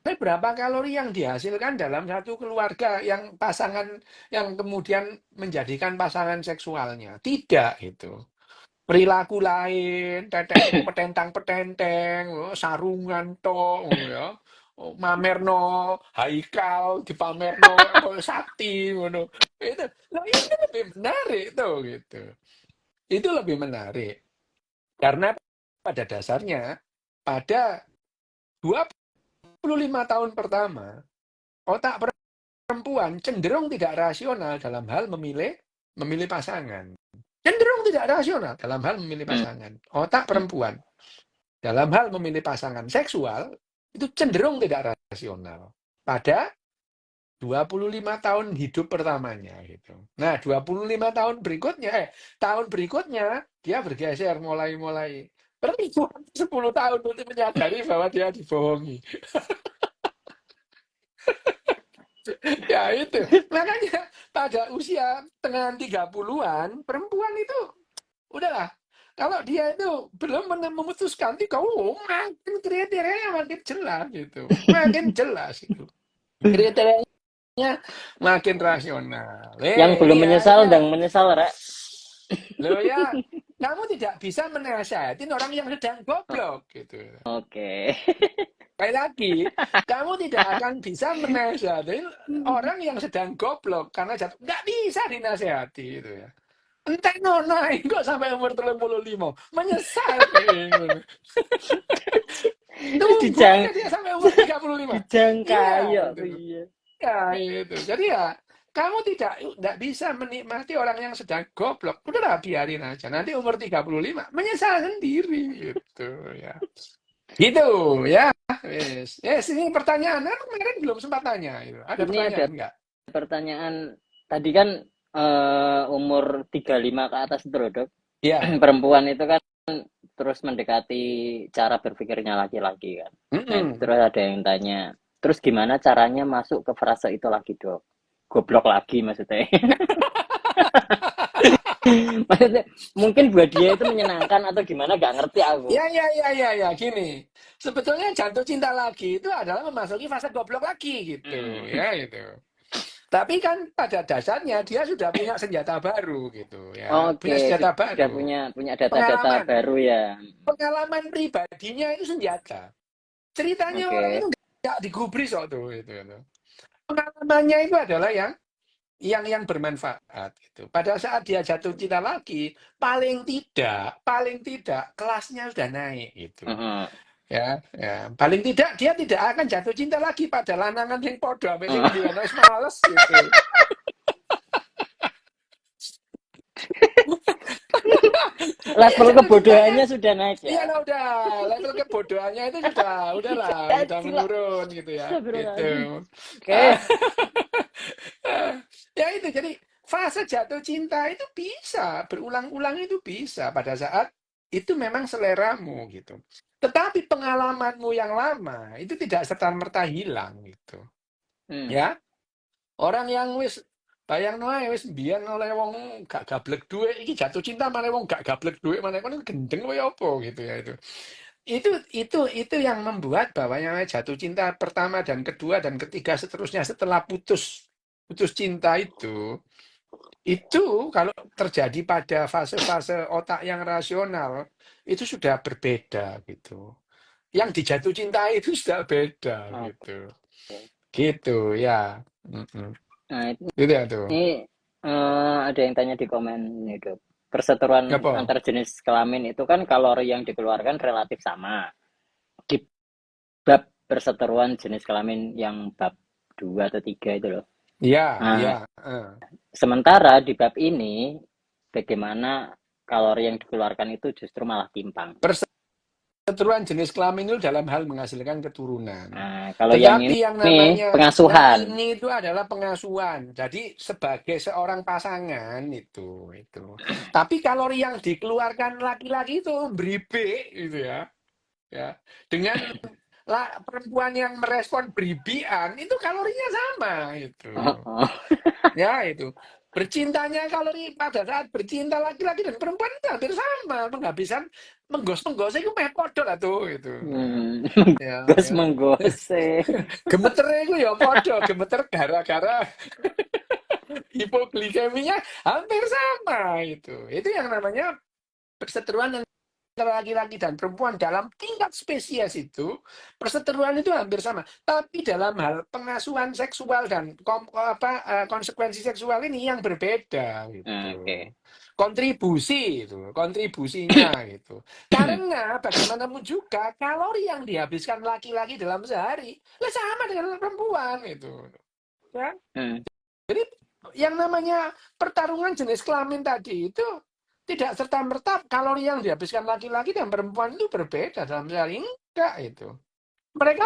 berapa kalori yang dihasilkan dalam satu keluarga yang pasangan yang kemudian menjadikan pasangan seksualnya. Tidak itu. Perilaku lain, petentang-petenteng, sarungan to, ngono ya. Mamerno, haikal, dipamerno, apa sakti, ngono. Itu lebih menarik tuh gitu. Itu lebih menarik karena pada dasarnya pada 25 tahun pertama, otak perempuan cenderung tidak rasional dalam hal memilih pasangan. Cenderung tidak rasional dalam hal memilih Hmm. pasangan. Otak perempuan dalam hal memilih pasangan seksual itu cenderung tidak rasional pada 25 tahun hidup pertamanya gitu. Nah, 25 tahun berikutnya dia bergeser mulai perempuan 10 tahun untuk menyadari bahwa dia dibohongi. Ya itu. Makanya pada usia tengah 30-an, perempuan itu udahlah. Kalau dia itu belum memutuskan, makin kriterianya makin jelas gitu. Makin jelas itu. Kriterianya makin rasional. Yang belum menyesal Iya. dan menyesal, Rek. Loh ya, kamu tidak bisa menasihatin orang yang sedang goblok gitu. Oke. Sekali lagi, kamu tidak akan bisa menasihatin orang yang sedang goblok karena jatuh. Nggak bisa dinasehati itu ya. Entek nona, kok sampai umur 35 menyesal kayak tunggu Dijang aja dia sampai umur 35. dijangkai Iya ya, itu. iya. Ya itu. Jadi ya kamu tidak bisa menikmati orang yang sedang goblok. Udahlah biarin aja. Nanti umur 35 menyesal sendiri gitu ya. Gitu ya. Yes. Yes, ini pertanyaan. Kemarin belum sempat tanya itu. Ada Ini ada pertanyaan enggak? pertanyaan tadi kan umur 35 ke atas itu loh, Dok. Ya. Perempuan itu kan terus mendekati cara berpikirnya laki-laki kan. Nah, Mm-mm. terus ada yang tanya, terus gimana caranya masuk ke frase itu lagi, Dok? Goblok lagi maksudnya. Maksudnya mungkin buat dia itu menyenangkan atau gimana gak ngerti aku. Ya. Gini, sebetulnya jatuh cinta lagi itu adalah memasuki fase goblok lagi gitu, Hmm. ya itu. Tapi kan pada dasarnya dia sudah punya senjata baru gitu, ya, Oke, punya senjata sudah baru. punya data-data Pengalaman, baru ya. pengalaman pribadinya itu senjata. Ceritanya orang itu Oke. nggak digubris kok tuh, itu. Pengalamannya itu adalah yang bermanfaat gitu. Pada saat dia jatuh cinta lagi, paling tidak kelasnya sudah naik gitu. Heeh. Ya, paling tidak dia tidak akan jatuh cinta lagi pada lanangan yang podo sampai sing endi wis males gitu. Dia Level jatuh cintanya kebodohannya sudah naik iya ya. lah udah level kebodohannya itu sudah Jadi lah. menurun gitu ya. Gitu. Astagfirullahaladzim. Ah, Oke. ya itu jadi fase jatuh cinta itu bisa berulang-ulang itu bisa pada saat itu memang seleramu gitu. Tetapi pengalamanmu yang lama itu tidak serta-merta hilang gitu. Hmm. Ya, orang yang wis bayangno ae wis mbiyen oleh wong gak gablek dhuwit iki jatuh cinta maneh wong gak gablek dhuwit maneh kon gendeng koyo apa gitu ya itu. Itu yang membuat bahwa yang jatuh cinta pertama dan kedua dan ketiga seterusnya setelah putus cinta itu kalau terjadi pada fase-fase otak yang rasional itu sudah berbeda gitu. Yang dijatuh cintai itu sudah beda Oke. gitu. Gitu ya. Mm-mm. Nah, Gitu ya tuh. ini ada yang tanya di komen nih, Dok. Perseteruan Apa? antar jenis kelamin itu kan kalori yang dikeluarkan relatif sama. Di bab perseteruan jenis kelamin yang bab 2 atau 3 itu loh. Ya, Nah, ya. sementara di bab ini bagaimana kalori yang dikeluarkan itu justru malah timpang. Perseteruan jenis kelamin itu dalam hal menghasilkan keturunan. Nah, kalau yang Tetapi yang ini namanya, nah pengasuhan. ini itu adalah pengasuhan. Jadi sebagai seorang pasangan itu. Tapi kalori yang dikeluarkan laki-laki itu beribik gitu ya. Dengan perempuan yang merespon beribian itu kalorinya sama itu. Oh, oh. Ya itu. Bercintanya kalori pada saat bercinta laki-laki dan perempuan itu hampir sama. Penghabisan menggos-menggos itu meh podo lah tuh itu. Hmm, Ya. menggos. Gemeternya itu ya podo, gemeter gara-gara hipoglikeminya hampir sama itu. Itu yang namanya perseteruan antara laki-laki dan perempuan dalam tingkat spesies itu perseteruan itu hampir sama. Tapi dalam hal pengasuhan seksual dan konsekuensi seksual ini yang berbeda gitu. Oke. kontribusi itu, kontribusinya gitu. Karena bagaimanapun juga kalori yang dihabiskan laki-laki dalam sehari lah sama dengan perempuan itu. Ya. Hmm. Jadi yang namanya pertarungan jenis kelamin tadi itu tidak serta-merta kalori yang dihabiskan laki-laki dan perempuan itu berbeda dalam sehari. Enggak itu. Mereka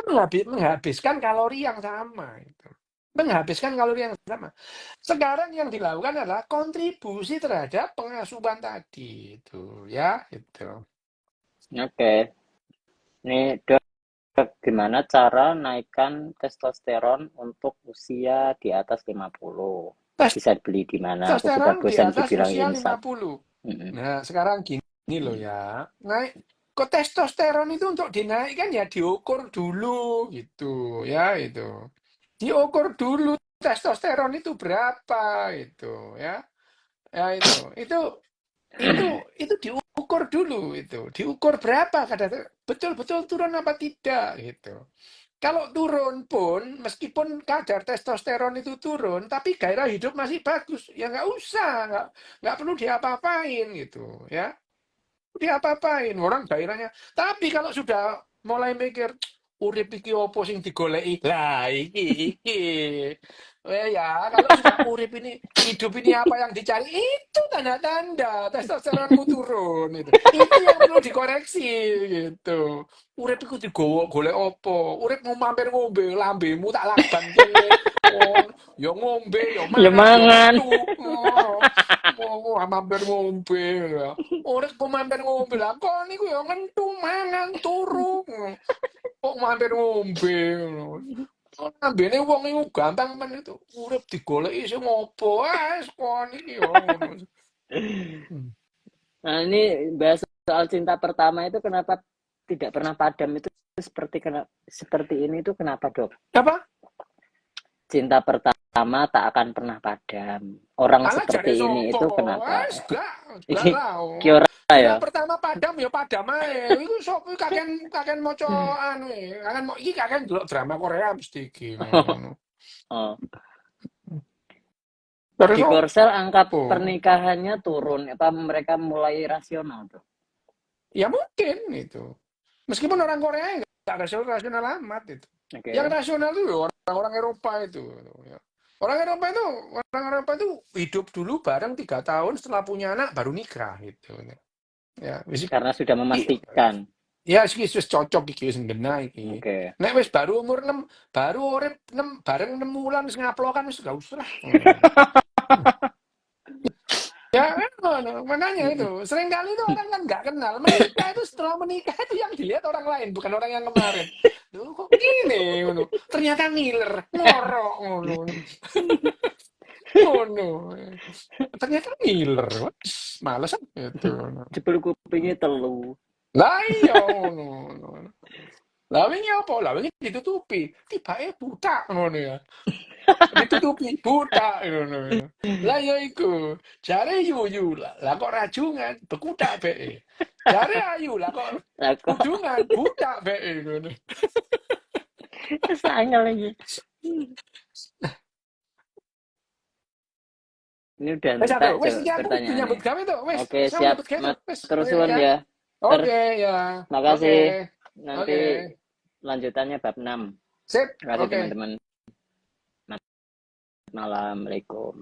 menghabiskan kalori yang sama itu. Menghabiskan kalori yang sama. Sekarang yang dilakukan adalah kontribusi terhadap pengasuhan tadi itu ya itu. Oke. Ini dok, gimana cara naikkan testosteron untuk usia di atas 50? Bisa beli di mana? Aku sudah Testosteron di bosan atas dibilang usia insap. 50. Mm-mm. Nah, sekarang gini loh ya. Naik kok testosteron itu untuk dinaikkan ya diukur dulu gitu ya itu. Diukur dulu testosteron itu berapa itu ya. Ya itu diukur dulu itu. Diukur berapa kadar betul-betul turun apa tidak gitu. Kalau turun pun, meskipun kadar testosteron itu turun, tapi gairah hidup masih bagus. Ya nggak usah, nggak perlu diapa-apain gitu ya. Diapa-apain orang gairahnya. Tapi kalau sudah mulai mikir, urip iki opo sing digoleki. Lah iki. Ya, kalau sudah urip ini, hidup ini apa yang dicari, itu tanda-tanda testosteronmu turun itu. Itu yang perlu dikoreksi gitu. Urip iku digowo golek opo? Urip mau mampir ngombe, lambemu tak lakban piye? Oh, ya ngombe, ya Ya mangan, ya mangan. metu. Oh, mampir ngombe ya. Urip kok mampir ngombe lah, kok niku ya ngentu mangan turu. Kok mampir ngombe ngono. Ambene wong iku gampang men itu. Urip digoleki sing opo? Wes kon iki yo ngono. Hmm. Nah, ini bahas soal cinta pertama itu kenapa tidak pernah padam itu seperti ini itu kenapa, Dok? Apa? Cinta pertama tak akan pernah padam. Orang Alah jare seperti ini sapa? itu kenapa? Wes gak Iki lah. Kiora Cinta ya. pertama padam ya padam ae. Iku sok kaken maca anu kaken iki kaken delok drama Korea mesti iki ngono. Oh. Jare Di Korsel angka sapa? pernikahannya turun, apa mereka mulai rasional tuh? Ya mungkin itu. Meskipun orang Korea nggak rasional amat itu. Yang Oke. rasional itu ya orang-orang Eropa itu. Ya. Orang Eropa itu hidup dulu bareng 3 tahun setelah punya anak baru nikah gitu. Ya, Karena sudah memastikan. ya wis cocok iki wis ngena iki. Oke. Nek wis baru umur 6, baru urip 6 bareng 6 bulan wis ngaplokan wis gak usah lah. Ya kan, makanya itu seringkali itu orang kan nggak kenal menikah itu setelah menikah itu yang dilihat orang lain bukan orang yang kemarin. Duh, kok gini ngono. Ternyata ngiler, ngorok ngono. Ngono. Ternyata ngiler. Wes, males itu. Jebul kupingnya telu. Lah iya ngono. Lah wingi apa? Lah wingi ditutupi. Tibake buta ngono ya. Ditutupi buta ngono. Lah ya iku. Jare yuyu lah kok rajungan bekutak beke. Jare ayu lah kok Aku udungan buta beke ngono. sangat lagi. Ini udah Wes entek atuh, wes iki aku kudu nyambut pertanyaannya. gawe to. Wes, Oke, wes aku siap. nyambut gawe to. Wes. Terus Oke ya. ya. Oke ya. Oke. Makasih. Nanti Oke. lanjutannya bab 6. Sip. Terima kasih Oke. teman-teman. Assalamualaikum.